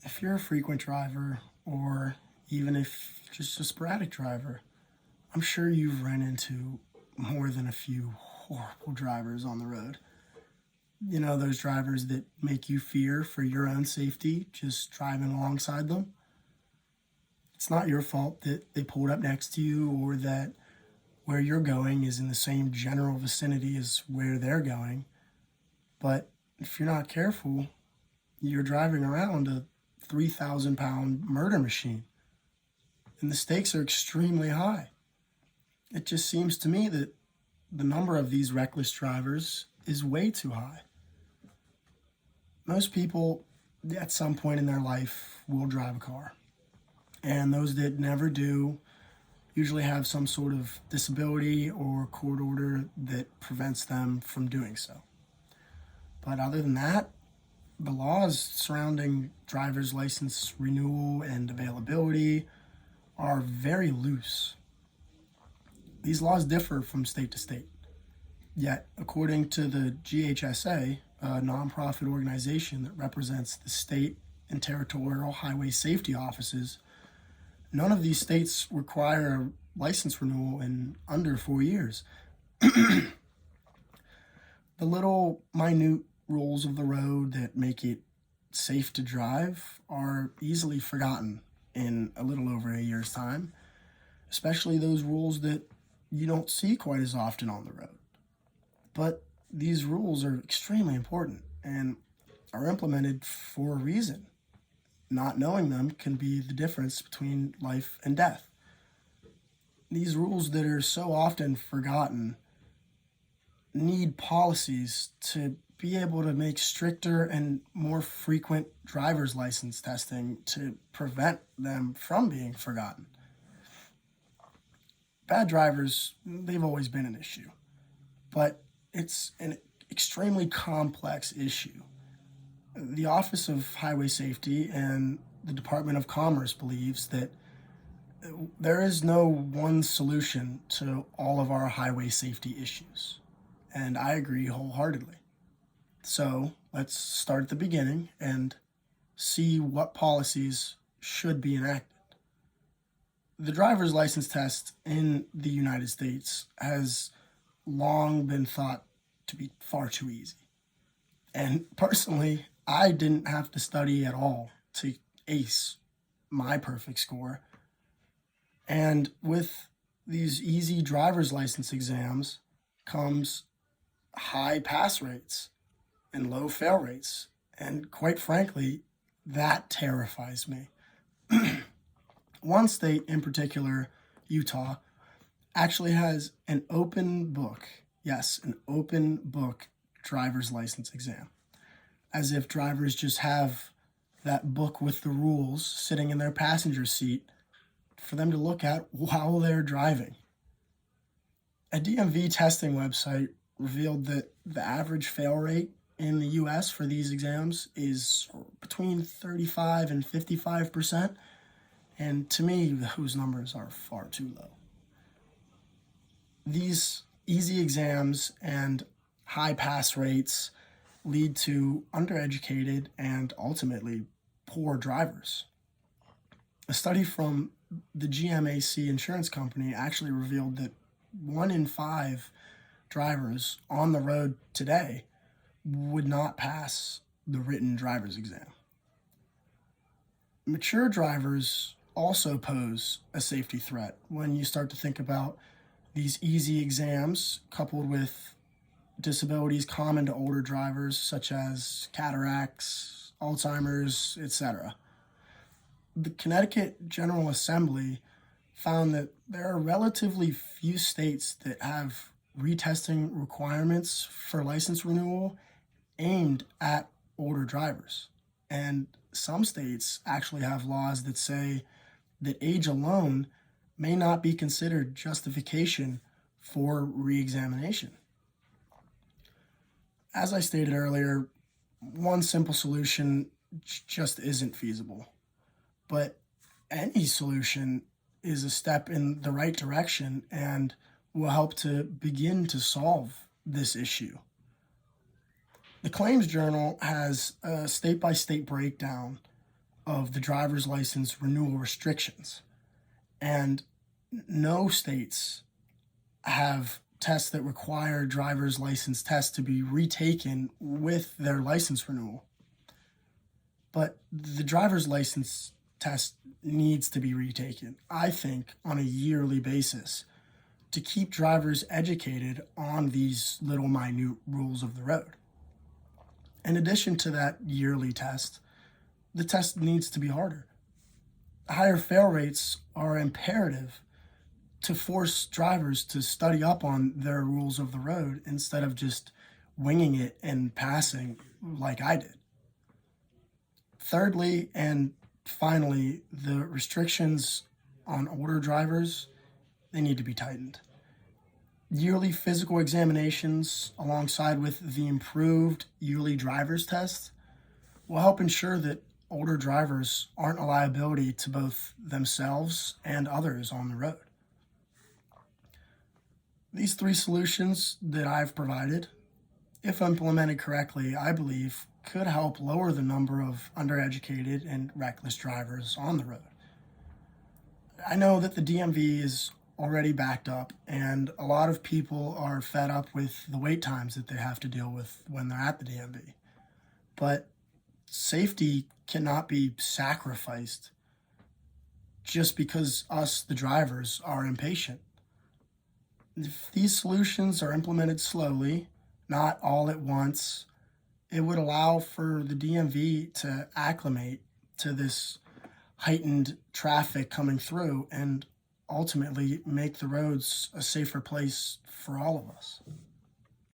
If you're a frequent driver, or even if just a sporadic driver, I'm sure you've run into more than a few horrible drivers on the road. You know, those drivers that make you fear for your own safety just driving alongside them. It's not your fault that they pulled up next to you or that where you're going is in the same general vicinity as where they're going. But if you're not careful, you're driving around a 3,000-pound murder machine, and the stakes are extremely high. It just seems to me that the number of these reckless drivers is way too high. Most people, at some point in their life, will drive a car, and those that never do usually have some sort of disability or court order that prevents them from doing so. But other than that, the laws surrounding driver's license renewal and availability are very loose. These laws differ from state to state. Yet, according to the GHSA, a nonprofit organization that represents the state and territorial highway safety offices, none of these states require a license renewal in under 4 years. The little minute rules of the road that make it safe to drive are easily forgotten in a little over a year's time, especially those rules that you don't see quite as often on the road. But these rules are extremely important and are implemented for a reason. Not knowing them can be the difference between life and death. These rules that are so often forgotten need policies to be able to make stricter and more frequent driver's license testing to prevent them from being forgotten. Bad drivers, they've always been an issue, but it's an extremely complex issue. The Office of Highway Safety and the Department of Commerce believes that there is no one solution to all of our highway safety issues, and I agree wholeheartedly. So let's start at the beginning and see what policies should be enacted. The driver's license test in the United States has long been thought to be far too easy. And personally, I didn't have to study at all to ace my perfect score. And with these easy driver's license exams comes high pass rates and low fail rates. And quite frankly, that terrifies me. One state in particular, Utah, actually has an open book, yes, an open book driver's license exam, as if drivers just have that book with the rules sitting in their passenger seat for them to look at while they're driving. A DMV testing website revealed that the average fail rate in the US for these exams is between 35 and 55%, and to me, those numbers are far too low. These easy exams and high pass rates lead to undereducated and ultimately poor drivers. A study from the GMAC insurance company actually revealed that 1 in 5 drivers on the road today would not pass the written driver's exam. Mature drivers also pose a safety threat when you start to think about these easy exams coupled with disabilities common to older drivers such as cataracts, Alzheimer's, etc. The Connecticut General Assembly found that there are relatively few states that have retesting requirements for license renewal aimed at older drivers. And some states actually have laws that say that age alone may not be considered justification for re-examination. As I stated earlier, one simple solution just isn't feasible. But any solution is a step in the right direction and will help to begin to solve this issue. The Claims Journal has a state-by-state breakdown of the driver's license renewal restrictions. And no states have tests that require driver's license tests to be retaken with their license renewal. But the driver's license test needs to be retaken, I think, on a yearly basis to keep drivers educated on these little minute rules of the road. In addition to that yearly test, the test needs to be harder. Higher fail rates are imperative to force drivers to study up on their rules of the road instead of just winging it and passing like I did. Thirdly, and finally, the restrictions on older drivers, they need to be tightened. Yearly physical examinations alongside with the improved yearly driver's test will help ensure that older drivers aren't a liability to both themselves and others on the road. These three solutions that I've provided, if implemented correctly, I believe could help lower the number of undereducated and reckless drivers on the road. I know that the DMV is already backed up, and a lot of people are fed up with the wait times that they have to deal with when they're at the DMV. But safety cannot be sacrificed just because us, the drivers, are impatient. If these solutions are implemented slowly, not all at once, it would allow for the DMV to acclimate to this heightened traffic coming through and ultimately make the roads a safer place for all of us.